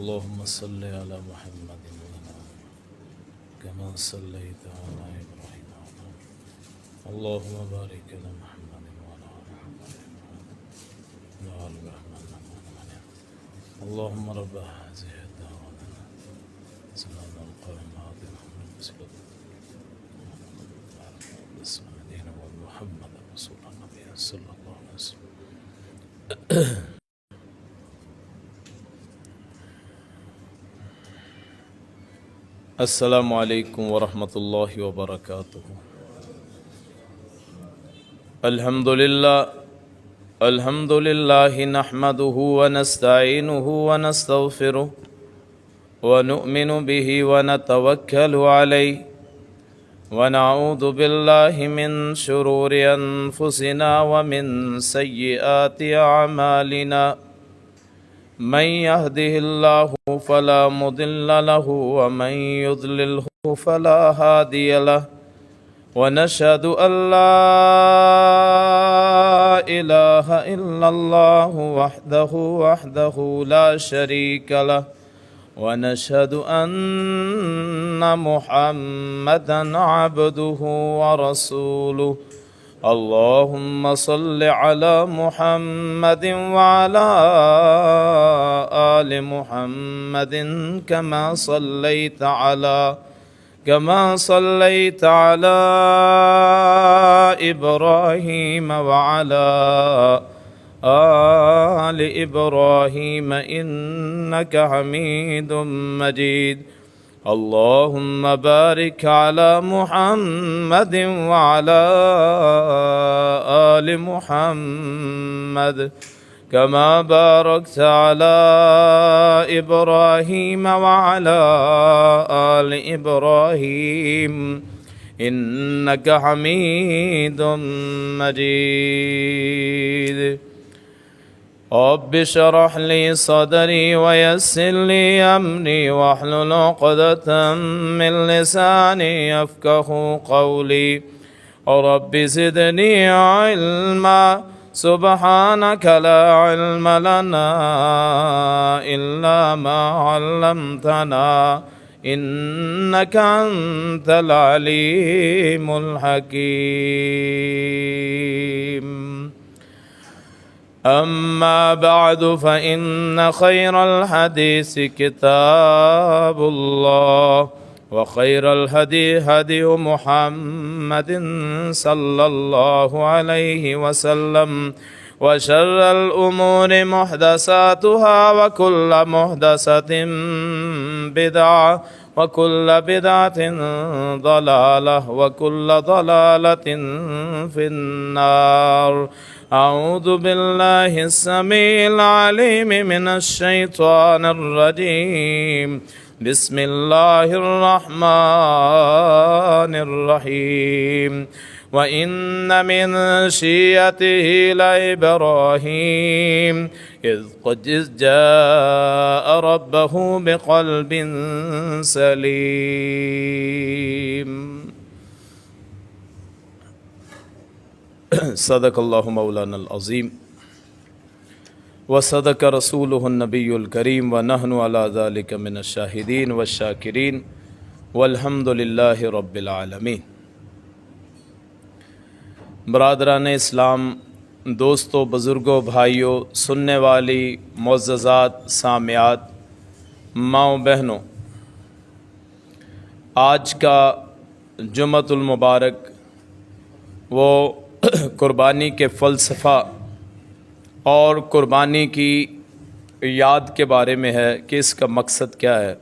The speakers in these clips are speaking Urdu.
اللهم صل على محمد كما صليت على إبراهيم اللهم بارك على محمد وعلى آل محمد اللهم رب هذه الدعوة سلام القائمات محمد محمد رسول الله صلى الله عليه وسلم. السلام علیکم ورحمۃ اللہ وبرکاتہ. الحمد للہ نحمده ونستعینه ونستغفره ونؤمن به ونتوکل علیہ ونعوذ باللہ من شرور انفسنا ومن سیئات اعمالنا من يهده الله فلا مضل له ومن يضلله فلا هادي له ونشهد أن لا إله إلا الله وحده لا شريك له ونشهد أن محمدا عبده ورسوله. اللهم صل على محمد وعلى آل محمد كما صليت على إبراهيم وعلى آل إبراهيم إنك حميد مجيد. اللهم بارك على محمد وعلى آل محمد كما باركت على إبراهيم وعلى آل إبراهيم إنك حميد مجيد. رب اشرح لي صدري ويسر لي أمري واحلل عقدة من لساني يفقهوا قولي. رب زدني علما سبحانك لا علم لنا إلا ما علمتنا إنك أنت العليم الحكيم. أما بعد فإن خير الحديث كتاب الله وخير الهدي هدي محمد صلى الله عليه وسلم وشر الأمور محدثاتها وكل محدثة بدعة وكل بدعة ضلالة وكل ضلالة في النار. أعوذ بالله السميع العليم من الشيطان الرجيم. بسم الله الرحمن الرحيم. وإن من شيعته لإبراهيم إذ قد جاء ربه بقلب سليم. صدق اللہ مولانا العظیم وصدق رسولہ النبی الکریم ونحن علی ذلک من الشاہدین والشاکرین والحمد للہ رب العالمین. برادران اسلام، دوستوں، بزرگوں، بھائیوں، سننے والی معززات سامعات، ماؤں بہنوں، آج کا جمعۃ المبارک وہ قربانی کے فلسفہ اور قربانی کی یاد کے بارے میں ہے کہ اس کا مقصد کیا ہے.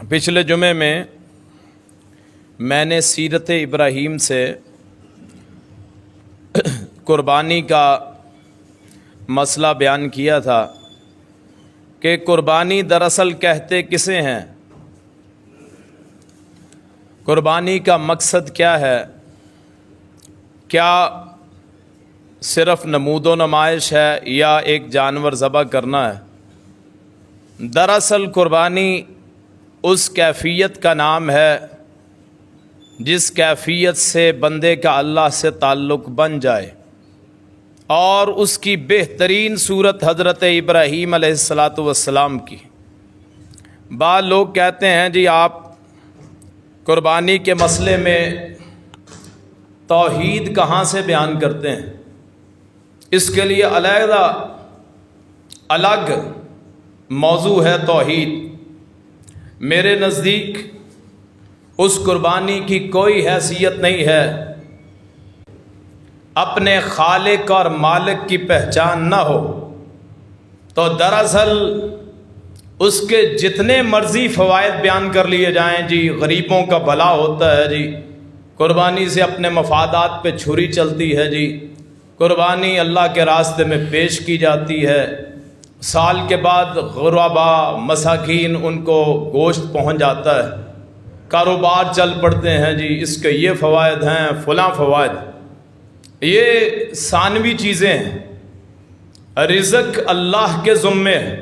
پچھلے جمعے میں نے سیرت ابراہیم سے قربانی کا مسئلہ بیان کیا تھا کہ قربانی دراصل کہتے کسے ہیں، قربانی کا مقصد کیا ہے. کیا صرف نمود و نمائش ہے یا ایک جانور ذبح کرنا ہے؟ دراصل قربانی اس کیفیت کا نام ہے جس کیفیت سے بندے کا اللہ سے تعلق بن جائے اور اس کی بہترین صورت حضرت ابراہیم علیہ الصلاۃ والسلام کی. بعض لوگ کہتے ہیں جی آپ قربانی کے مسئلے میں توحید کہاں سے بیان کرتے ہیں؟ اس کے لیے علیحدہ الگ موضوع ہے توحید. میرے نزدیک اس قربانی کی کوئی حیثیت نہیں ہے. اپنے خالق اور مالک کی پہچان نہ ہو تو دراصل اس کے جتنے مرضی فوائد بیان کر لیے جائیں جی غریبوں کا بھلا ہوتا ہے جی، قربانی سے اپنے مفادات پہ چھری چلتی ہے جی، قربانی اللہ کے راستے میں پیش کی جاتی ہے، سال کے بعد غربا مساکین ان کو گوشت پہنچ جاتا ہے، کاروبار چل پڑتے ہیں جی، اس کے یہ فوائد ہیں فلاں فوائد. یہ ثانوی چیزیں ہیں. رزق اللہ کے ذمے ہے.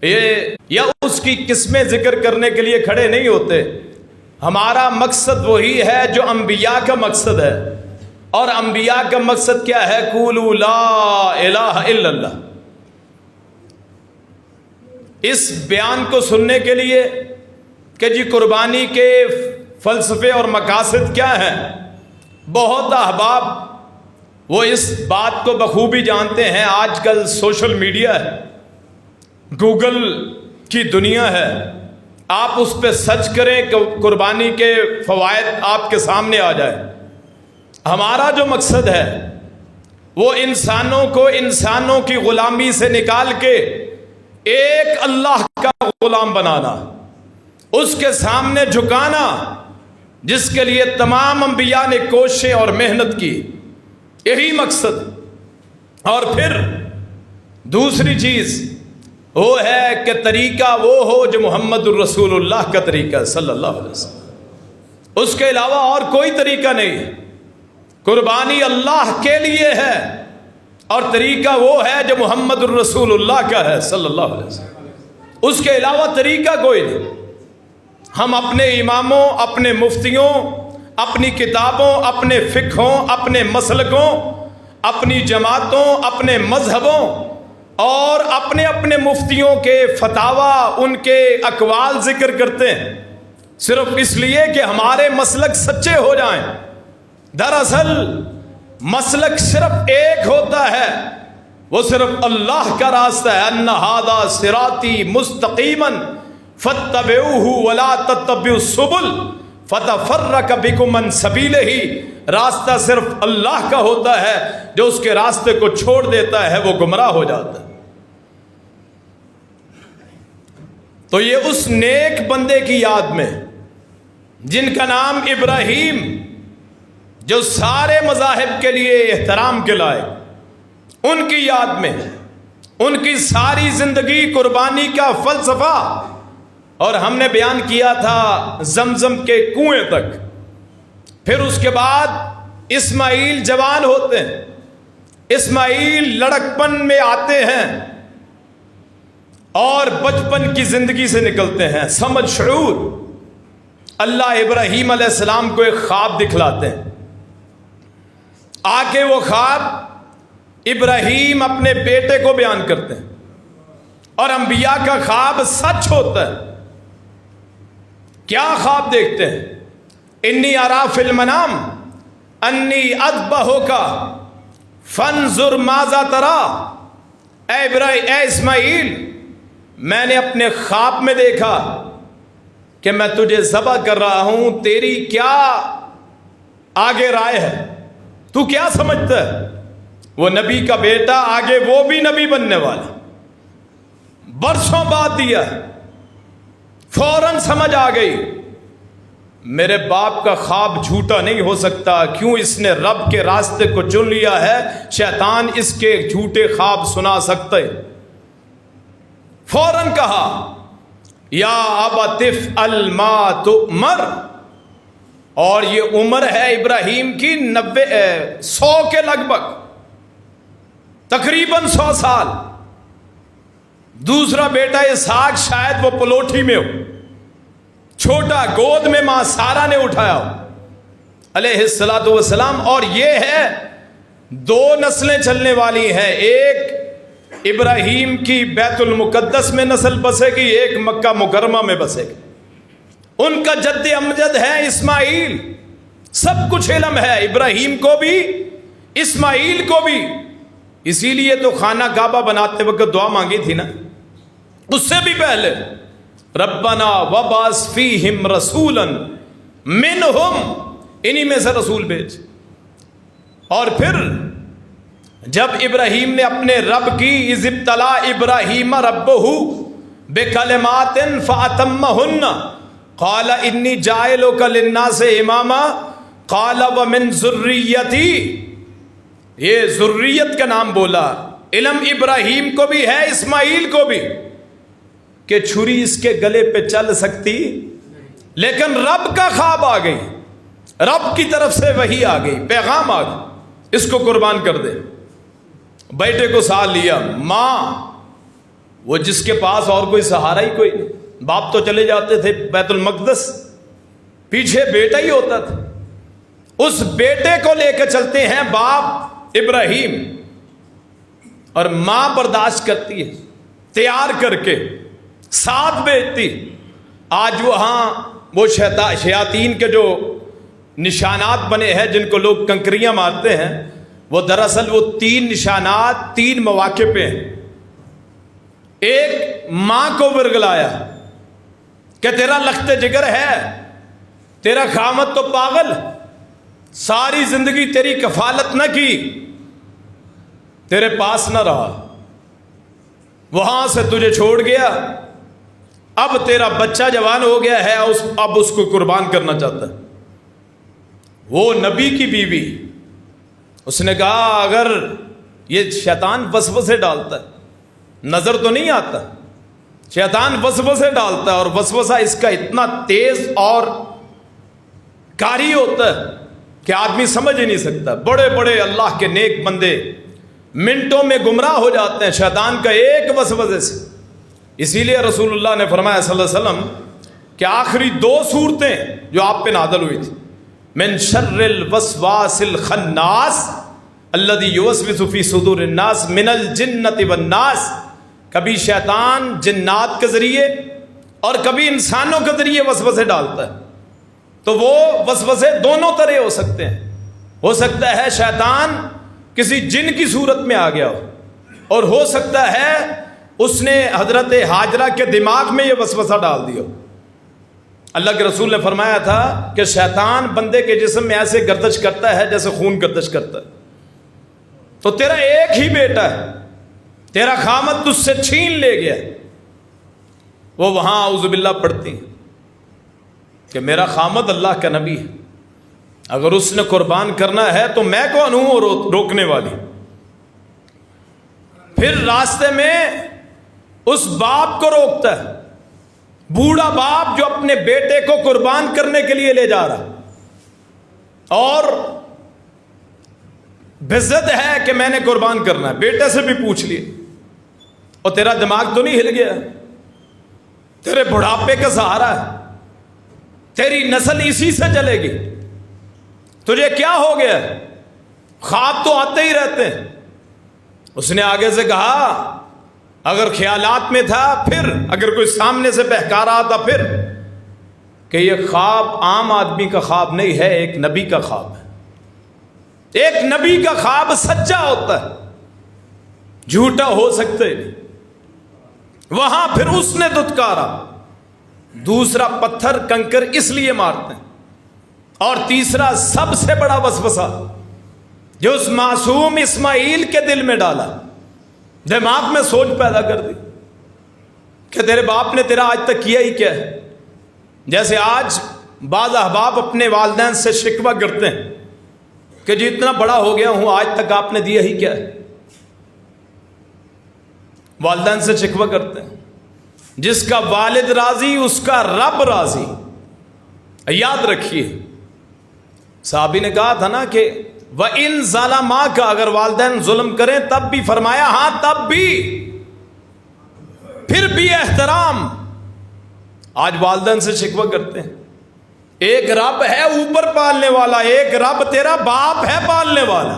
یہ یا اس کی قسمیں ذکر کرنے کے لیے کھڑے نہیں ہوتے. ہمارا مقصد وہی ہے جو انبیاء کا مقصد ہے. اور انبیاء کا مقصد کیا ہے؟ قولوا لا الہ الا اللہ. اس بیان کو سننے کے لیے کہ جی قربانی کے فلسفے اور مقاصد کیا ہیں، بہت احباب وہ اس بات کو بخوبی جانتے ہیں. آج کل سوشل میڈیا ہے، گوگل کی دنیا ہے، آپ اس پہ سرچ کریں کہ قربانی کے فوائد آپ کے سامنے آ جائے. ہمارا جو مقصد ہے وہ انسانوں کو انسانوں کی غلامی سے نکال کے ایک اللہ کا غلام بنانا، اس کے سامنے جھکانا جس کے لیے تمام انبیاء نے کوششیں اور محنت کی. یہی مقصد. اور پھر دوسری چیز وہ ہے کہ طریقہ وہ ہو جو محمد الرسول اللہ کا طریقہ صلی اللہ علیہ وسلم. اس کے علاوہ اور کوئی طریقہ نہیں. قربانی اللہ کے لیے ہے اور طریقہ وہ ہے جو محمد الرسول اللہ کا ہے صلی اللہ علیہ وسلم. اس کے علاوہ طریقہ کوئی نہیں. ہم اپنے اماموں، اپنے مفتیوں، اپنی کتابوں، اپنے فقہوں، اپنے مسلکوں، اپنی جماعتوں، اپنے مذہبوں اور اپنے اپنے مفتیوں کے فتاوی، ان کے اقوال ذکر کرتے ہیں صرف اس لیے کہ ہمارے مسلک سچے ہو جائیں. دراصل مسلک صرف ایک ہوتا ہے، وہ صرف اللہ کا راستہ ہے. ان ھذا صراطی مستقیما فاتبعوہ ولا تتبعوا السبل فتفرق بکم عن سبیلہ. راستہ صرف اللہ کا ہوتا ہے، جو اس کے راستے کو چھوڑ دیتا ہے وہ گمراہ ہو جاتا ہے. تو یہ اس نیک بندے کی یاد میں جن کا نام ابراہیم، جو سارے مذاہب کے لیے احترام کے لائق، ان کی یاد میں ان کی ساری زندگی قربانی کا فلسفہ. اور ہم نے بیان کیا تھا زمزم کے کنویں تک. پھر اس کے بعد اسماعیل جوان ہوتے ہیں، اسماعیل لڑکپن میں آتے ہیں اور بچپن کی زندگی سے نکلتے ہیں، سمجھ شعور. اللہ ابراہیم علیہ السلام کو ایک خواب دکھلاتے ہیں. آگے وہ خواب ابراہیم اپنے بیٹے کو بیان کرتے ہیں اور انبیاء کا خواب سچ ہوتا ہے. کیا خواب دیکھتے ہیں؟ انی ارا فی المنام انی اذبحک فانظر ماذا تری. اے اسماعیل، میں نے اپنے خواب میں دیکھا کہ میں تجھے ذبح کر رہا ہوں، تیری کیا آگے رائے ہے؟ تو کیا سمجھتا ہے؟ وہ نبی کا بیٹا، آگے وہ بھی نبی بننے والا، برسوں بعد دیا. فوراً سمجھ آ گئی میرے باپ کا خواب جھوٹا نہیں ہو سکتا. کیوں؟ اس نے رب کے راستے کو چن لیا ہے، شیطان اس کے جھوٹے خواب سنا سکتے. فوراً کہا یا ابت افعل ما تؤمر. اور یہ عمر ہے ابراہیم کی 100 کے لگ بھگ، تقریباً 100 سال. دوسرا بیٹا اسحاق شاید وہ پلوٹھی میں ہو، چھوٹا، گود میں ماں سارا نے اٹھایا ہو علیہ الصلوۃ والسلام. اور یہ ہے دو نسلیں چلنے والی ہیں، ایک ابراہیم کی بیت المقدس میں نسل بسے گی، ایک مکہ مکرمہ میں بسے گی۔ ان کا جد امجد ہے اسماعیل، سب کچھ علم ہے ابراہیم کو بھی اسماعیل کو بھی، اسی لیے تو خانہ کعبہ بناتے وقت دعا مانگی تھی نا، اس سے بھی پہلے ربنا وبعث فیہم رسولا منہم، انہی میں سے رسول بھیج۔ اور پھر جب ابراہیم نے اپنے رب کی اذ ابتلا ابراہیم ربہ بکلمات فاتمہن قال انی جاعلک للناس اماما قال ومن ذریتی، یہ ذریت کا نام بولا، علم ابراہیم کو بھی ہے اسماعیل کو بھی کہ چھری اس کے گلے پہ چل سکتی، لیکن رب کا خواب آ گئی، رب کی طرف سے وحی آ گئی، پیغام آ گئی، اس کو قربان کر دے۔ بیٹے کو ساتھ لیا، ماں وہ جس کے پاس اور کوئی سہارا ہی کوئی نہیں، باپ تو چلے جاتے تھے بیت المقدس، پیچھے بیٹا ہی ہوتا تھا، اس بیٹے کو لے کے چلتے ہیں باپ ابراہیم، اور ماں برداشت کرتی ہے، تیار کر کے ساتھ بھیجتی۔ آج وہاں وہ شیاطین کے جو نشانات بنے ہیں جن کو لوگ کنکریاں مارتے ہیں، وہ دراصل وہ 3 نشانات 3 مواقع پہ ہیں۔ ایک، ماں کو ورگلایا کہ تیرا لخت جگر ہے، تیرا خامد تو پاگل، ساری زندگی تیری کفالت نہ کی، تیرے پاس نہ رہا، وہاں سے تجھے چھوڑ گیا، اب تیرا بچہ جوان ہو گیا ہے، اب اس کو قربان کرنا چاہتا ہے۔ وہ نبی کی بیوی، اس نے کہا اگر یہ شیطان وسوسے ڈالتا ہے، نظر تو نہیں آتا، شیطان وسوسے ڈالتا ہے، اور وسوسہ اس کا اتنا تیز اور کاری ہوتا ہے کہ آدمی سمجھ ہی نہیں سکتا۔ بڑے بڑے اللہ کے نیک بندے منٹوں میں گمراہ ہو جاتے ہیں شیطان کا ایک وسوسے سے۔ اسی لیے رسول اللہ نے فرمایا صلی اللہ علیہ وسلم کہ آخری 2 صورتیں جو آپ پہ نازل ہوئی تھی، من شر الوسواس الخناس الذی یوسوس فی صدور الناس من الجنۃ والناس، کبھی شیطان جنات کے ذریعے اور کبھی انسانوں کے ذریعے وسوسے ڈالتا ہے، تو وہ وسوسے دونوں طرح ہو سکتے ہیں۔ ہو سکتا ہے شیطان کسی جن کی صورت میں آ گیا ہو، اور ہو سکتا ہے اس نے حضرت ہاجرہ کے دماغ میں یہ وسوسہ ڈال دیا۔ اللہ کے رسول نے فرمایا تھا کہ شیطان بندے کے جسم میں ایسے گردش کرتا ہے جیسے خون گردش کرتا ہے۔ تو تیرا ایک ہی بیٹا ہے، تیرا خامد تجھ سے چھین لے گیا، وہ وہاں اعوذ باللہ پڑھتی ہیں کہ میرا خامد اللہ کا نبی ہے، اگر اس نے قربان کرنا ہے تو میں کون ہوں روکنے والی۔ پھر راستے میں اس باپ کو روکتا ہے، بوڑھا باپ جو اپنے بیٹے کو قربان کرنے کے لیے لے جا رہا، اور بزد ہے کہ میں نے قربان کرنا ہے، بیٹے سے بھی پوچھ لیے، اور تیرا دماغ تو نہیں ہل گیا، تیرے بڑھاپے کا سہارا ہے، تیری نسل اسی سے چلے گی، تجھے کیا ہو گیا؟ خواب تو آتے ہی رہتے ہیں۔ اس نے آگے سے کہا اگر خیالات میں تھا، پھر اگر کوئی سامنے سے بہکا رہا تھا، پھر کہ یہ خواب عام آدمی کا خواب نہیں ہے، ایک نبی کا خواب ہے۔ ایک نبی کا خواب سچا ہوتا ہے، جھوٹا ہو سکتا ہے نہیں۔ وہاں پھر اس نے دھتکارا، دوسرا پتھر کنکر اس لیے مارتے ہیں، اور تیسرا سب سے بڑا وسوسہ جو اس معصوم اسماعیل کے دل میں ڈالا، دماغ میں سوچ پیدا کر دی کہ تیرے باپ نے تیرا آج تک کیا ہی کیا ہے۔ جیسے آج بعض احباب اپنے والدین سے شکوہ کرتے ہیں کہ جی اتنا بڑا ہو گیا ہوں، آج تک آپ نے دیا ہی کیا ہے۔ والدین سے شکوہ کرتے ہیں، جس کا والد راضی اس کا رب راضی۔ یاد رکھیے، صحابی نے کہا تھا نا کہ وَإِن ظَلَمَاكَ، اگر والدین ظلم کریں تب بھی، فرمایا ہاں تب بھی، پھر بھی احترام۔ آج والدین سے شکوہ کرتے ہیں، ایک رب ہے اوپر پالنے والا، ایک رب تیرا باپ ہے پالنے والا،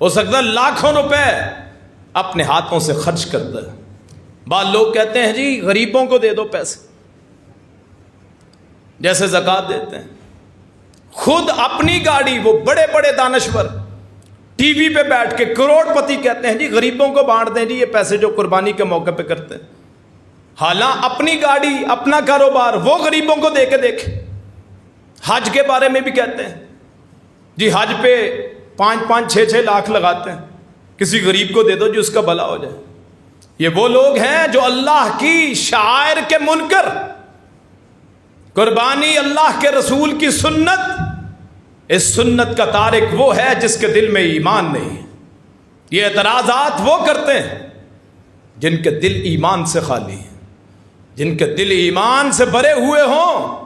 ہو سکتا ہے لاکھوں روپے اپنے ہاتھوں سے خرچ کرتا ہے. بعض لوگ کہتے ہیں جی غریبوں کو دے دو پیسے، جیسے زکوٰۃ دیتے ہیں. خود اپنی گاڑی وہ بڑے بڑے دانشور ٹی وی پہ بیٹھ کے کروڑ پتی کہتے ہیں جی غریبوں کو بانٹ دیں جی یہ پیسے جو قربانی کے موقع پہ کرتے ہیں. حالانکہ اپنی گاڑی اپنا کاروبار وہ غریبوں کو دے کے دیکھے. حج کے بارے میں بھی کہتے ہیں جی حج پہ 5-6 لاکھ لگاتے ہیں، کسی غریب کو دے دو جی اس کا بھلا ہو جائے. یہ وہ لوگ ہیں جو اللہ کی شعائر کے منکر، قربانی اللہ کے رسول کی سنت، اس سنت کا تارک وہ ہے جس کے دل میں ایمان نہیں ہے. یہ اعتراضات وہ کرتے ہیں جن کے دل ایمان سے خالی ہیں، جن کے دل ایمان سے بھرے ہوئے ہوں.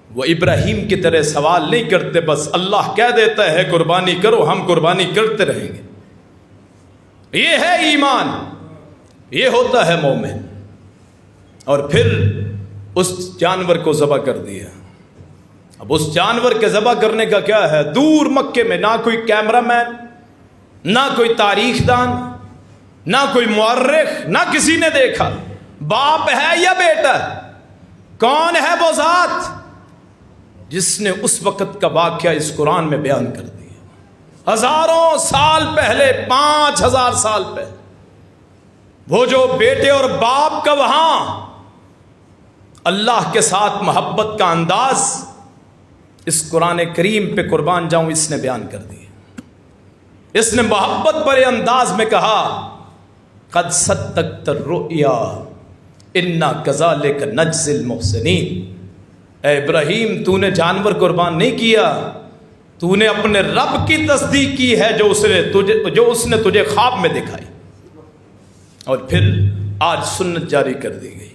وہ ابراہیم کی طرح سوال نہیں کرتے، بس اللہ کہہ دیتا ہے قربانی کرو، ہم قربانی کرتے رہیں گے. یہ ہے ایمان، یہ ہوتا ہے مومن. اور پھر اس جانور کو ذبح کر دیا. اب اس جانور کے ذبح کرنے کا کیا ہے؟ دور مکے میں نہ کوئی کیمرہ مین، نہ کوئی تاریخ دان، نہ کوئی مورخ، نہ کسی نے دیکھا. باپ ہے یا بیٹا؟ کون ہے وہ ذات جس نے اس وقت کا واقعہ اس قرآن میں بیان کر دیا؟ ہزاروں سال پہلے، 5000 سال پہلے، وہ جو بیٹے اور باپ کا وہاں اللہ کے ساتھ محبت کا انداز اس قرآن کریم پہ قربان جاؤں اس نے بیان کر دیا. اس نے محبت بڑے انداز میں کہا قد صدقت الرؤیا انا کذالک نجزی المحسنین. اے ابراہیم تو نے جانور قربان نہیں کیا، تو نے اپنے رب کی تصدیق کی ہے جو اس نے تجھے خواب میں دکھائی. اور پھر آج سنت جاری کر دی گئی.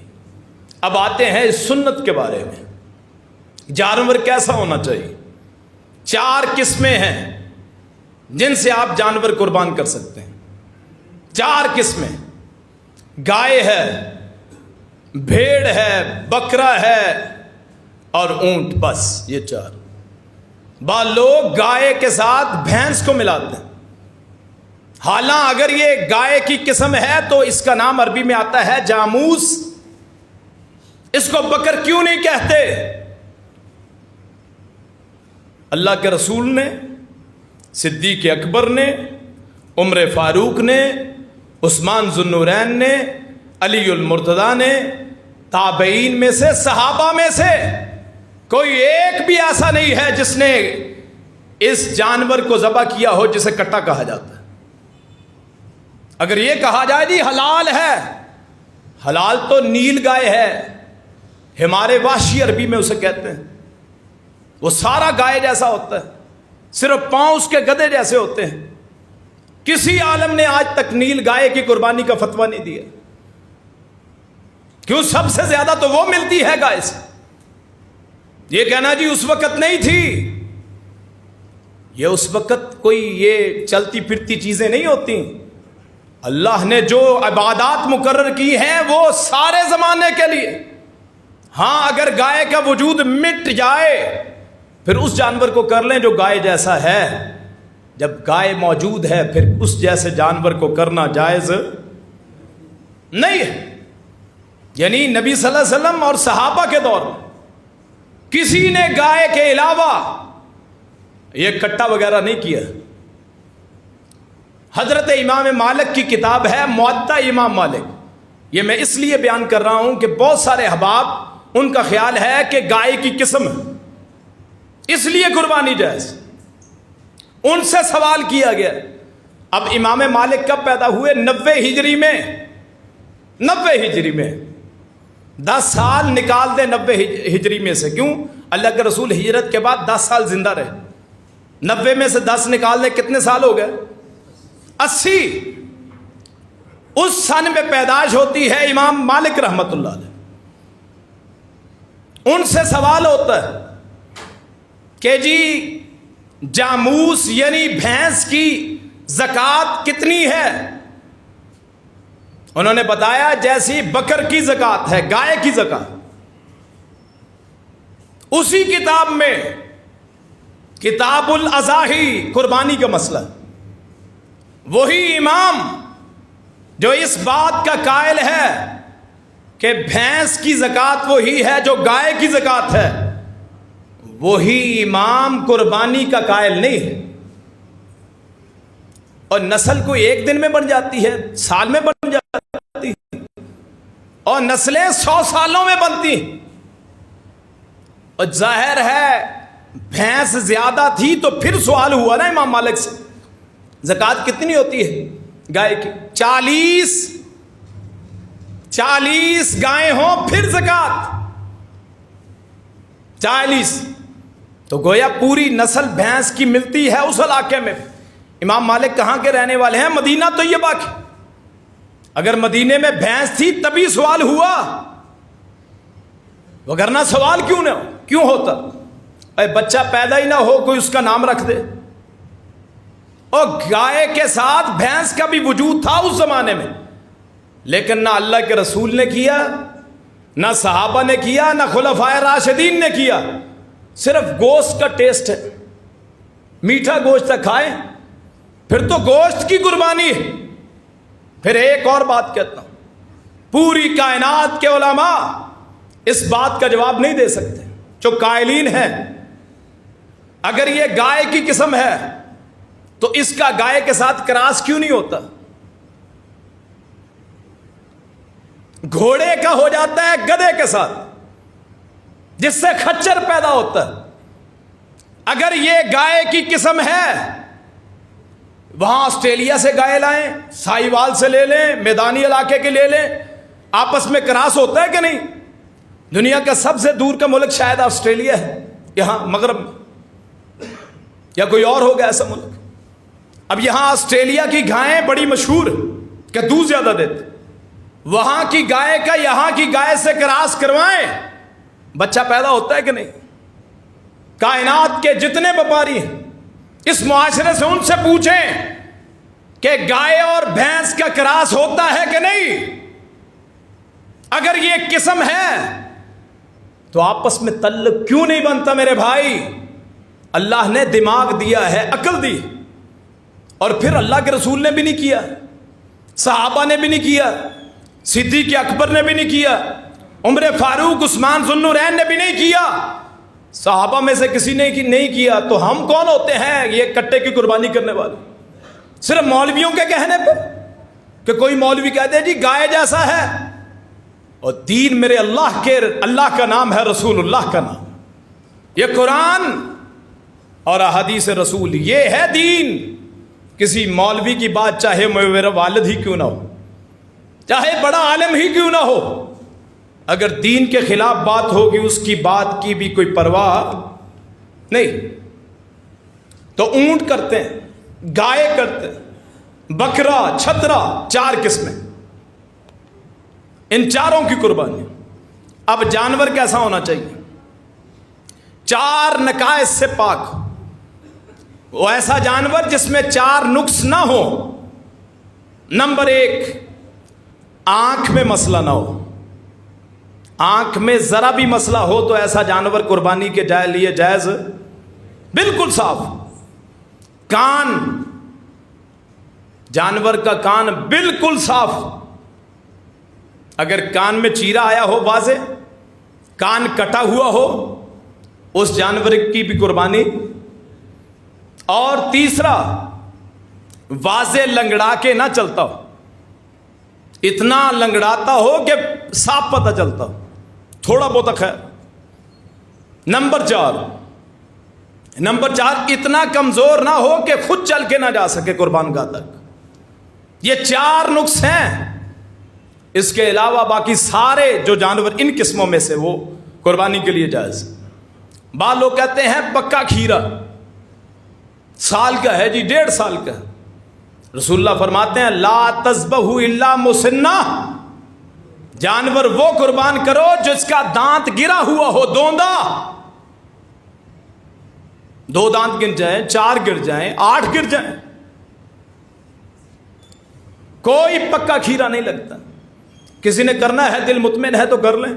اب آتے ہیں اس سنت کے بارے میں. جانور کیسا ہونا چاہیے؟ 4 قسمیں ہیں جن سے آپ جانور قربان کر سکتے ہیں. 4 قسمیں: گائے ہے، بھیڑ ہے، بکرا ہے اور اونٹ. بس یہ 4. بعض لوگ گائے کے ساتھ بھینس کو ملاتے ہیں. حالانکہ اگر یہ گائے کی قسم ہے تو اس کا نام عربی میں آتا ہے جاموس. اس کو بکر کیوں نہیں کہتے؟ اللہ کے رسول نے، صدیق اکبر نے، عمر فاروق نے، عثمان ذو النورین نے، علی المرتضیٰ نے، تابعین میں سے، صحابہ میں سے کوئی ایک بھی ایسا نہیں ہے جس نے اس جانور کو ذبح کیا ہو جسے کٹا کہا جاتا ہے. اگر یہ کہا جائے جی حلال ہے، حلال تو نیل گائے ہے، ہمارے وحشی عربی میں اسے کہتے ہیں. وہ سارا گائے جیسا ہوتا ہے، صرف پاؤں اس کے گدھے جیسے ہوتے ہیں. کسی عالم نے آج تک نیل گائے کی قربانی کا فتویٰ نہیں دیا. کیوں؟ سب سے زیادہ تو وہ ملتی ہے گائے سے. یہ کہنا جی اس وقت نہیں تھی، یہ اس وقت کوئی یہ چلتی پھرتی چیزیں نہیں ہوتی. اللہ نے جو عبادات مقرر کی ہیں وہ سارے زمانے کے لیے. ہاں اگر گائے کا وجود مٹ جائے پھر اس جانور کو کر لیں جو گائے جیسا ہے. جب گائے موجود ہے پھر اس جیسے جانور کو کرنا جائز نہیں ہے. یعنی نبی صلی اللہ علیہ وسلم اور صحابہ کے دور میں کسی نے گائے کے علاوہ یہ کٹا وغیرہ نہیں کیا. حضرت امام مالک کی کتاب ہے موطا امام مالک. یہ میں اس لیے بیان کر رہا ہوں کہ بہت سارے احباب ان کا خیال ہے کہ گائے کی قسم ہے اس لیے قربانی جائز. ان سے سوال کیا گیا اب امام مالک کب پیدا ہوئے؟ 90 ہجری میں. 90 ہجری میں 10 سال نکال دیں 90 ہجری میں سے. کیوں؟ اللہ کے رسول ہجرت کے بعد 10 سال زندہ رہے. 90 میں سے 10 نکال دیں کتنے سال ہو گئے؟ 80. اس سن میں پیدائش ہوتی ہے امام مالک رحمت اللہ علیہ. ان سے سوال ہوتا ہے کہ جی جاموس یعنی بھینس کی زکوٰۃ کتنی ہے؟ انہوں نے بتایا جیسی بکر کی زکوٰۃ ہے، گائے کی زکوٰۃ. اسی کتاب میں کتاب الاضاحی قربانی کا مسئلہ، وہی امام جو اس بات کا قائل ہے کہ بھینس کی زکوٰۃ وہی ہے جو گائے کی زکوٰۃ ہے، وہی امام قربانی کا قائل نہیں ہے۔ اور نسل کوئی ایک دن میں بن جاتی ہے، سال میں بن جاتی ہے، اور نسلیں 100 سالوں میں بنتی ہیں۔ اور ظاہر ہے بھینس زیادہ تھی تو پھر سوال ہوا نا امام مالک سے، زکوٰۃ کتنی ہوتی ہے گائے کی؟ 40 گائیں ہوں پھر زکوٰۃ 40، تو گویا پوری نسل بھینس کی ملتی ہے اس علاقے میں۔ امام مالک کہاں کے رہنے والے ہیں؟ مدینہ طیبہ کے۔ اگر مدینے میں بھینس تھی تبھی سوال ہوا، وگرنہ سوال کیوں ہوتا؟ اے بچہ پیدا ہی نہ ہو کوئی اس کا نام رکھ دے۔ اور گائے کے ساتھ بھینس کا بھی وجود تھا اس زمانے میں، لیکن نہ اللہ کے رسول نے کیا، نہ صحابہ نے کیا، نہ خلفائے راشدین نے کیا۔ صرف گوشت کا ٹیسٹ ہے، میٹھا گوشت کھائیں، پھر تو گوشت کی قربانی ہے۔ پھر ایک اور بات کہتا ہوں، پوری کائنات کے علماء اس بات کا جواب نہیں دے سکتے جو قائلین ہیں اگر یہ گائے کی قسم ہے تو اس کا گائے کے ساتھ کراس کیوں نہیں ہوتا؟ گھوڑے کا ہو جاتا ہے گدھے کے ساتھ، جس سے خچر پیدا ہوتا ہے۔ اگر یہ گائے کی قسم ہے، وہاں آسٹریلیا سے گائے لائیں، ساہیوال سے لے لیں، میدانی علاقے کے لے لیں، آپس میں کراس ہوتا ہے کہ نہیں؟ دنیا کا سب سے دور کا ملک شاید آسٹریلیا ہے، یہاں مغرب میں، یا کوئی اور ہوگا ایسا ملک۔ اب یہاں آسٹریلیا کی گائیں بڑی مشہور کہ دودھ زیادہ دیتے، وہاں کی گائے کا یہاں کی گائے سے کراس کروائیں، بچہ پیدا ہوتا ہے کہ نہیں؟ کائنات کے جتنے وپاری ہیں اس معاشرے سے ان سے پوچھیں کہ گائے اور بھینس کا کراس ہوتا ہے کہ نہیں؟ اگر یہ قسم ہے تو آپس میں تعلق کیوں نہیں بنتا میرے بھائی؟ اللہ نے دماغ دیا ہے، عقل دی، اور پھر اللہ کے رسول نے بھی نہیں کیا، صحابہ نے بھی نہیں کیا، صدیق اکبر نے بھی نہیں کیا، عمر فاروق عثمان ذو النورین نے بھی نہیں کیا، صحابہ میں سے کسی نے نہیں کیا، تو ہم کون ہوتے ہیں یہ کٹے کی قربانی کرنے والے؟ صرف مولویوں کے کہنے پہ کہ کوئی مولوی کہتے ہیں جی گائے جیسا ہے، اور دین میرے اللہ کا نام ہے، رسول اللہ کا نام، یہ قرآن اور احادیث رسول، یہ ہے دین۔ کسی مولوی کی بات چاہے میرا والد ہی کیوں نہ ہو، چاہے بڑا عالم ہی کیوں نہ ہو، اگر دین کے خلاف بات ہوگی اس کی بات کی بھی کوئی پرواہ نہیں۔ تو اونٹ کرتے ہیں، گائے کرتے ہیں، بکرا، چھترا، 4 قسمیں، ان چاروں کی قربانی۔ اب جانور کیسا ہونا چاہیے؟ 4 نقائص سے پاک، وہ ایسا جانور جس میں 4 نقص نہ ہو۔ نمبر 1، آنکھ میں مسئلہ نہ ہو، آنکھ میں ذرا بھی مسئلہ ہو تو ایسا جانور قربانی کے لیے جائز بالکل صاف۔ کان، جانور کا کان بالکل صاف، اگر کان میں چیرا آیا ہو واضح، کان کٹا ہوا ہو، اس جانور کی بھی قربانی۔ اور تیسرا، واضح لنگڑا کے نہ چلتا ہو، اتنا لنگڑاتا ہو کہ صاف پتہ چلتا ہو، تھوڑا بہت خیر۔ نمبر 4 اتنا کمزور نہ ہو کہ خود چل کے نہ جا سکے قربان گاہ تک۔ یہ 4 نقص ہیں، اس کے علاوہ باقی سارے جو جانور ان قسموں میں سے وہ قربانی کے لیے جائز۔ بعض لوگ کہتے ہیں پکا کھیرا سال کا ہے جی، 1.5 سال کا ہے، رسول اللہ فرماتے ہیں لا تذبحوا الا مسنہ، جانور وہ قربان کرو جس کا دانت گرا ہوا ہو، دوندا، 2 دانت گر جائیں، 4 گر جائیں، 8 گر جائیں، کوئی پکا کھیرا نہیں لگتا۔ کسی نے کرنا ہے، دل مطمئن ہے تو کر لیں،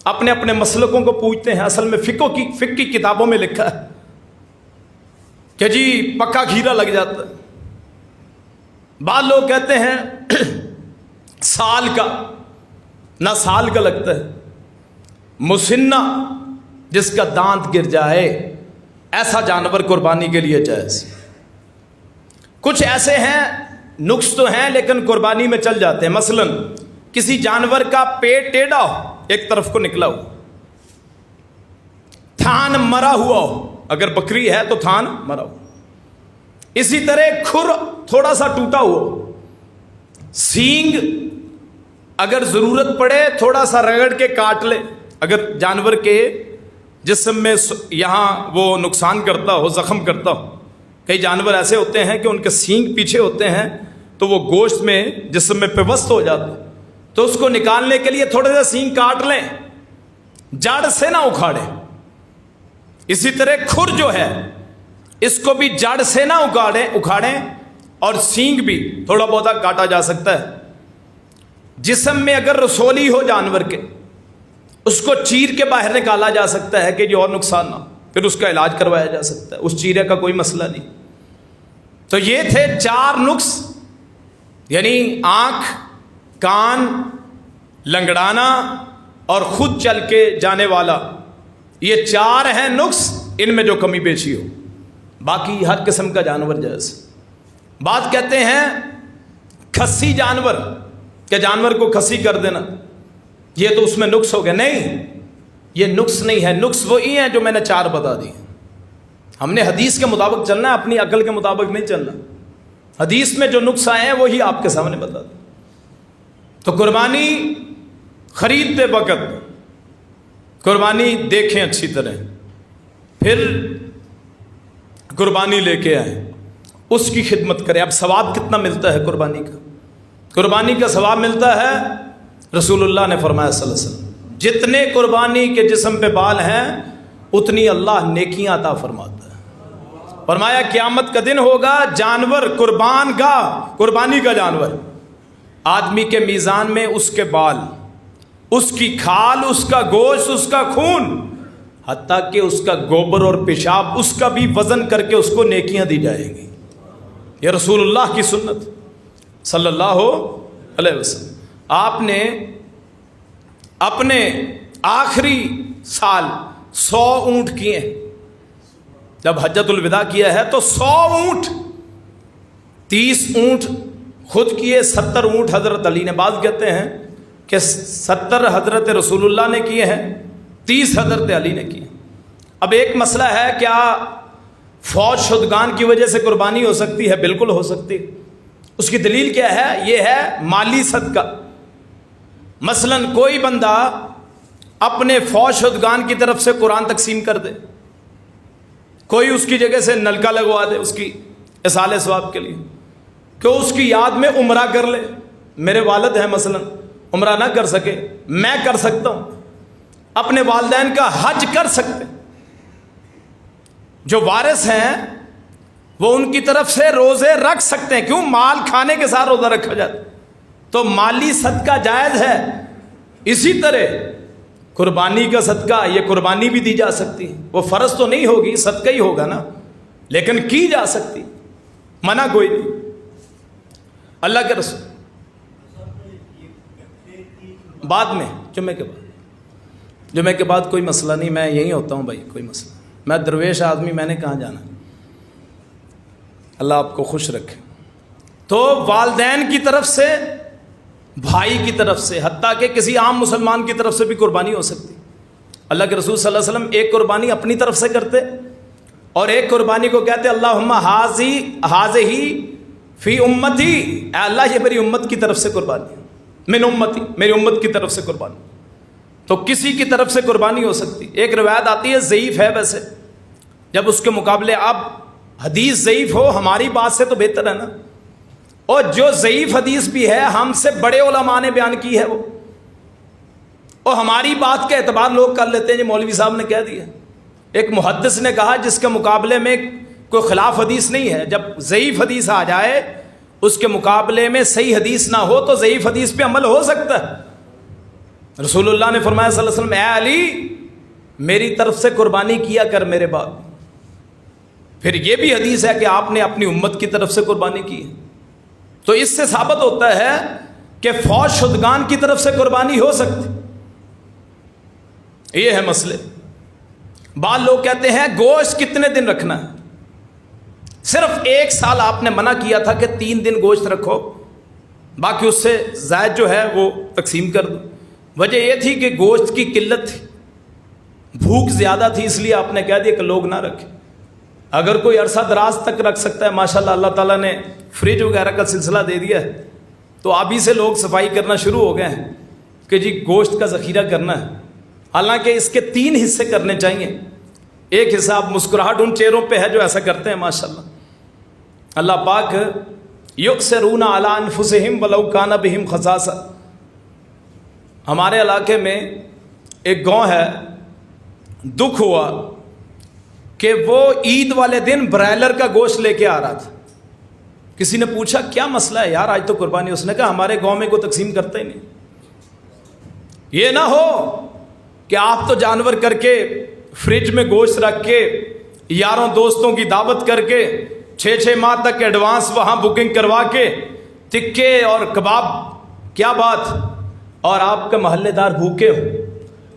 اپنے اپنے مسلکوں کو پوچھتے ہیں۔ اصل میں فقہ کی کتابوں میں لکھا ہے کہ جی پکا کھیرا لگ جاتا ہے، بعض لوگ کہتے ہیں سال کا، نہ سال کا لگتا ہے، مسنہ جس کا دانت گر جائے ایسا جانور قربانی کے لیے جائز۔ کچھ ایسے ہیں نقص تو ہیں لیکن قربانی میں چل جاتے ہیں، مثلا کسی جانور کا پیٹ ٹیڑھا ہو، ایک طرف کو نکلا ہو، تھان مرا ہوا ہو، اگر بکری ہے تو تھان مرا ہو، اسی طرح کھر تھوڑا سا ٹوٹا ہوا، سینگ اگر ضرورت پڑے تھوڑا سا رگڑ کے کاٹ لے، اگر جانور کے جسم میں یہاں وہ نقصان کرتا ہو، زخم کرتا ہو۔ کئی جانور ایسے ہوتے ہیں کہ ان کے سینگ پیچھے ہوتے ہیں تو وہ گوشت میں جسم میں پیوست ہو جاتا ہے، تو اس کو نکالنے کے لیے تھوڑے سے سینگ کاٹ لیں، جڑ سے نہ اکھاڑیں۔ اسی طرح کھر جو ہے اس کو بھی جڑ سے نہ اکھاڑیں اور سینگ بھی تھوڑا بہت کاٹا جا سکتا ہے۔ جسم میں اگر رسولی ہو جانور کے، اس کو چیر کے باہر نکالا جا سکتا ہے کہ جو اور نقصان نہ ہو، پھر اس کا علاج کروایا جا سکتا ہے، اس چیرے کا کوئی مسئلہ نہیں۔ تو یہ تھے 4 نقص، یعنی آنکھ، کان، لنگڑانا اور خود چل کے جانے والا، یہ 4 ہیں نقص، ان میں جو کمی بیشی ہو، باقی ہر قسم کا جانور جائز۔ بات کہتے ہیں کھسی جانور، کہ جانور کو کھسی کر دینا، یہ تو اس میں نقص ہو گیا۔ نہیں، یہ نقص نہیں ہے، نقص وہی ہیں جو میں نے 4 بتا دی۔ ہم نے حدیث کے مطابق چلنا ہے، اپنی عقل کے مطابق نہیں چلنا۔ حدیث میں جو نقص آئے ہیں وہی آپ کے سامنے بتا دیں۔ تو قربانی خریدتے وقت قربانی دیکھیں اچھی طرح، پھر قربانی لے کے آئیں، اس کی خدمت کریں۔ اب ثواب کتنا ملتا ہے قربانی کا؟ قربانی کا ثواب ملتا ہے، رسول اللہ نے فرمایا صلی اللہ علیہ وسلم، جتنے قربانی کے جسم پہ بال ہیں اتنی اللہ نیکیاں عطا فرماتا ہے۔ فرمایا قیامت کا دن ہوگا، جانور قربان کا، قربانی کا جانور، آدمی کے میزان میں اس کے بال، اس کی کھال، اس کا گوشت، اس کا خون، حتیٰ کہ اس کا گوبر اور پیشاب، اس کا بھی وزن کر کے اس کو نیکیاں دی جائیں گی۔ یہ رسول اللہ کی سنت صلی اللہ علیہ وسلم۔ آپ نے اپنے آخری سال 100 اونٹ کیے، جب حجۃ الوداع کیا ہے تو 100 اونٹ، 30 اونٹ خود کیے، 70 اونٹ حضرت علی نے۔ بعض کہتے ہیں کہ 70 حضرت رسول اللہ نے کیے ہیں، 30 حضرت علی نے کیے۔ اب ایک مسئلہ ہے، کیا فوج شدگان کی وجہ سے قربانی ہو سکتی ہے؟ بالکل ہو سکتی ہے۔ اس کی دلیل کیا ہے؟ یہ ہے مالی صدقہ۔ مثلا کوئی بندہ اپنے فوج شدگان کی طرف سے قرآن تقسیم کر دے، کوئی اس کی جگہ سے نلکا لگوا دے اس کی اصالِ ثواب کے لیے، کہ اس کی یاد میں عمرہ کر لے۔ میرے والد ہیں مثلا، عمرہ نہ کر سکے، میں کر سکتا ہوں، اپنے والدین کا حج کر سکتے۔ جو وارث ہیں وہ ان کی طرف سے روزے رکھ سکتے ہیں، کیوں؟ مال کھانے کے ساتھ روزہ رکھا جاتا ہے، تو مالی صدقہ جائز ہے۔ اسی طرح قربانی کا صدقہ، یہ قربانی بھی دی جا سکتی ہے، وہ فرض تو نہیں ہوگی، صدقہ ہی ہوگا نا، لیکن کی جا سکتی، منع کوئی نہیں۔ اللہ کے رسول بعد میں جمعے کے بعد کوئی مسئلہ نہیں، میں یہیں ہوتا ہوں بھائی، کوئی مسئلہ، میں درویش آدمی، میں نے کہاں جانا۔ اللہ آپ کو خوش رکھے۔ تو والدین کی طرف سے، بھائی کی طرف سے، حتیٰ کہ کسی عام مسلمان کی طرف سے بھی قربانی ہو سکتی۔ اللہ کے رسول صلی اللہ علیہ وسلم ایک قربانی اپنی طرف سے کرتے اور ایک قربانی کو کہتے اللہم ہذہ فی امتی، اے اللہ یہ میری امت کی طرف سے قربانی، من امتی، میری امت کی طرف سے قربانی۔ تو کسی کی طرف سے قربانی ہو سکتی۔ ایک روایت آتی ہے، ضعیف ہے ویسے، جب اس کے مقابلے اب حدیث ضعیف ہو ہماری بات سے تو بہتر ہے نا، اور جو ضعیف حدیث بھی ہے ہم سے بڑے علماء نے بیان کی ہے وہ، اور ہماری بات کا اعتبار لوگ کر لیتے ہیں، جو مولوی صاحب نے کہہ دیا۔ ایک محدث نے کہا جس کے مقابلے میں کوئی خلاف حدیث نہیں ہے، جب ضعیف حدیث آ جائے اس کے مقابلے میں صحیح حدیث نہ ہو تو ضعیف حدیث پہ عمل ہو سکتا ہے۔ رسول اللہ نے فرمایا صلی اللہ علیہ وسلم، اے علی میری طرف سے قربانی کیا کر میرے بعد۔ پھر یہ بھی حدیث ہے کہ آپ نے اپنی امت کی طرف سے قربانی کی ہے۔ تو اس سے ثابت ہوتا ہے کہ فوج شدگان کی طرف سے قربانی ہو سکتی. یہ ہے مسئلے. بعض لوگ کہتے ہیں گوشت کتنے دن رکھنا ہے؟ صرف 1 سال آپ نے منع کیا تھا کہ 3 دن گوشت رکھو، باقی اس سے زائد جو ہے وہ تقسیم کر دو. وجہ یہ تھی کہ گوشت کی قلت تھی، بھوک زیادہ تھی، اس لیے آپ نے کہہ دیا کہ لوگ نہ رکھیں. اگر کوئی عرصہ دراز تک رکھ سکتا ہے، ماشاءاللہ اللہ تعالیٰ نے فریج وغیرہ کا سلسلہ دے دیا ہے، تو ابھی سے لوگ صفائی کرنا شروع ہو گئے ہیں کہ جی گوشت کا ذخیرہ کرنا ہے. حالانکہ اس کے 3 حصے کرنے چاہیے. ایک حصہ آپ مسکراہٹ ان چہروں پہ ہے جو ایسا کرتے ہیں ماشاءاللہ. اللہ پاک یؤثرون علی انفسہم ولو کان بہم خصاصہ. ہمارے علاقے میں ایک گاؤں ہے، دکھ ہوا کہ وہ عید والے دن برائلر کا گوشت لے کے آ رہا تھا. کسی نے پوچھا کیا مسئلہ ہے یار، آج تو قربانی. اس نے کہا ہمارے گاؤں میں کوئی تقسیم کرتا ہی نہیں. یہ نہ ہو کہ آپ تو جانور کر کے فریج میں گوشت رکھ کے یاروں دوستوں کی دعوت کر کے 6 ماہ تک ایڈوانس وہاں بکنگ کروا کے ٹکے اور کباب، کیا بات، اور آپ کے محلے دار بھوکے ہو.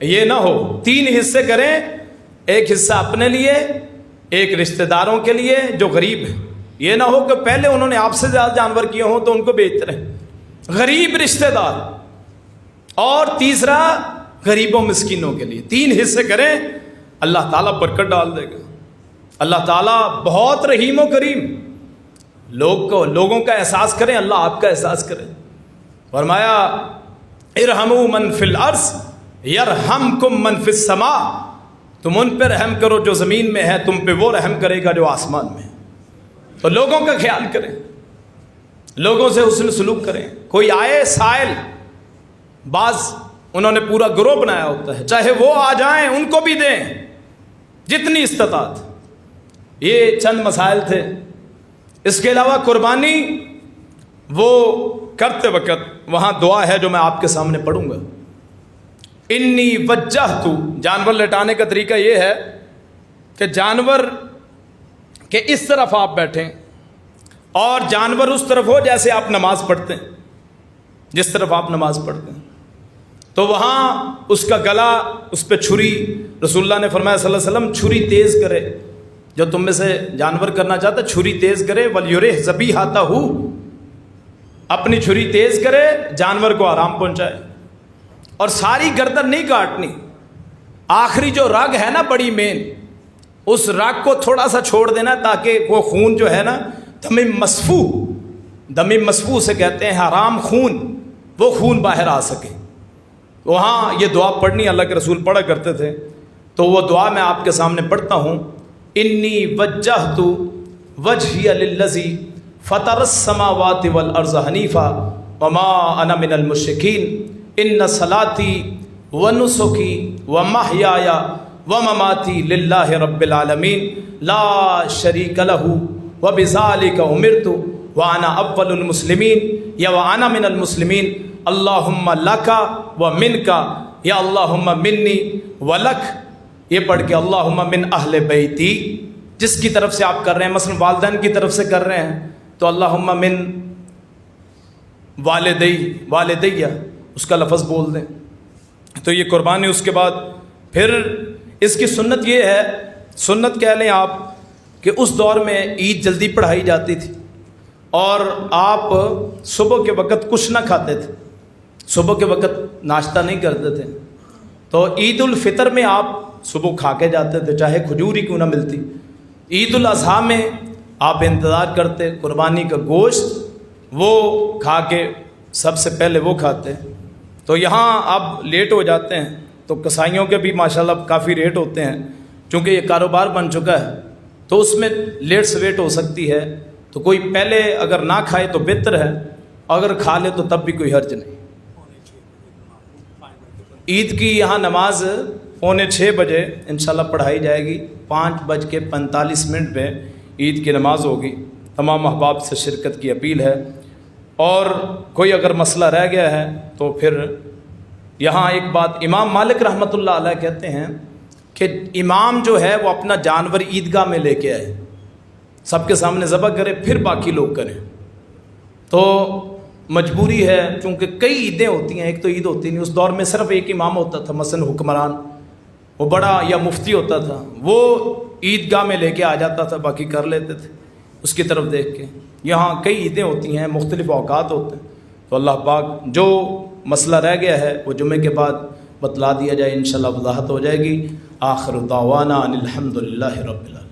یہ نہ ہو. 3 حصے کریں، ایک حصہ اپنے لیے، ایک رشتہ داروں کے لیے جو غریب ہے. یہ نہ ہو کہ پہلے انہوں نے آپ سے زیادہ جانور کیے ہوں تو ان کو بیچتے رہیں. غریب رشتہ دار، اور تیسرا غریبوں مسکینوں کے لیے. 3 حصے کریں، اللہ تعالیٰ برکت ڈال دے گا. اللہ تعالیٰ بہت رحیم و کریم. لوگوں کا احساس کریں، اللہ آپ کا احساس کرے. فرمایا ارحموا من فی الارض یرحمکم من فی السماء. تم ان پہ رحم کرو جو زمین میں ہے، تم پہ وہ رحم کرے گا جو آسمان میں ہے. تو لوگوں کا خیال کریں، لوگوں سے حسن سلوک کریں. کوئی آئے سائل، بعض انہوں نے پورا گروہ بنایا ہوتا ہے، چاہے وہ آ جائیں ان کو بھی دیں جتنی استطاعت. یہ چند مسائل تھے. اس کے علاوہ قربانی وہ کرتے وقت وہاں دعا ہے جو میں آپ کے سامنے پڑھوں گا. انی وجہت، جانور لٹانے کا طریقہ یہ ہے کہ جانور کہ اس طرف آپ بیٹھیں اور جانور اس طرف ہو جیسے آپ نماز پڑھتے ہیں، جس طرف آپ نماز پڑھتے ہیں. تو وہاں اس کا گلا، اس پہ چھری، رسول اللہ نے فرمایا صلی اللہ علیہ وسلم چھری تیز کرے. جو تم میں سے جانور کرنا چاہتا ہے چھری تیز کرے. وَلْيُرِحْ ذَبِيحَتَهُ، اپنی چھری تیز کرے، جانور کو آرام پہنچائے. اور ساری گردن نہیں کاٹنی، آخری جو رگ ہے نا بڑی مین، اس رگ کو تھوڑا سا چھوڑ دینا تاکہ وہ خون جو ہے نا دم مسفوح سے کہتے ہیں حرام خون، وہ خون باہر آ سکے. وہاں یہ دعا پڑھنی اللہ کے رسول پڑھا کرتے تھے. تو وہ دعا میں آپ کے سامنے پڑھتا ہوں. انی وجہت وجہی للذی فطر السماوات والارض حنیفا وما انا من المشرکین ان صلاتی ونسکی ومحیایا ومماتی للہ رب العالمین لا شریک لہ وبذالک امرت وانا اول المسلمین یا وانا من المسلمین اللہم لکا ومنکا یا اللہم منی ولک. یہ پڑھ کے اللہم من اہل بیتی، جس کی طرف سے آپ کر رہے ہیں، مثلا والدین کی طرف سے کر رہے ہیں تو اللہم من والدیہ اس کا لفظ بول دیں. تو یہ قربانی. اس کے بعد پھر اس کی سنت یہ ہے، سنت کہہ لیں آپ، کہ اس دور میں عید جلدی پڑھائی جاتی تھی اور آپ صبح کے وقت کچھ نہ کھاتے تھے، صبح کے وقت ناشتہ نہیں کرتے تھے. تو عید الفطر میں آپ صبح کھا کے جاتے تھے، چاہے کھجور ہی کیوں نہ ملتی. عید الاضحیٰ میں آپ انتظار کرتے، قربانی کا گوشت وہ کھا کے سب سے پہلے وہ کھاتے. تو یہاں اب لیٹ ہو جاتے ہیں تو کسائیوں کے بھی ماشاءاللہ کافی ریٹ ہوتے ہیں، چونکہ یہ کاروبار بن چکا ہے تو اس میں لیٹ سویٹ ہو سکتی ہے. تو کوئی پہلے اگر نہ کھائے تو بہتر ہے، اگر کھا لے تو تب بھی کوئی حرج نہیں. عید کی یہاں نماز 5:45 بجے انشاءاللہ پڑھائی جائے گی. 5:45 پہ عید کی نماز ہوگی. تمام احباب سے شرکت کی اپیل ہے. اور کوئی اگر مسئلہ رہ گیا ہے تو پھر یہاں ایک بات امام مالک رحمۃ اللہ علیہ کہتے ہیں کہ امام جو ہے وہ اپنا جانور عیدگاہ میں لے کے آئے، سب کے سامنے ذبح کرے، پھر باقی لوگ کریں. تو مجبوری ہے، چونکہ کئی عیدیں ہوتی ہیں، ایک تو عید ہوتی نہیں، اس دور میں صرف ایک امام ہوتا تھا، مثلا حکمران، وہ بڑا یا مفتی ہوتا تھا، وہ عیدگاہ میں لے کے آ جاتا تھا، باقی کر لیتے تھے اس کی طرف دیکھ کے۔ یہاں کئی عیدیں ہوتی ہیں، مختلف اوقات ہوتے ہیں، تو اللہ پاک جو مسئلہ رہ گیا ہے وہ جمعے کے بعد بتلا دیا جائے، انشاءاللہ وضاحت ہو جائے گی۔ آخر دعوانا ان الحمد للہ رب العالمین۔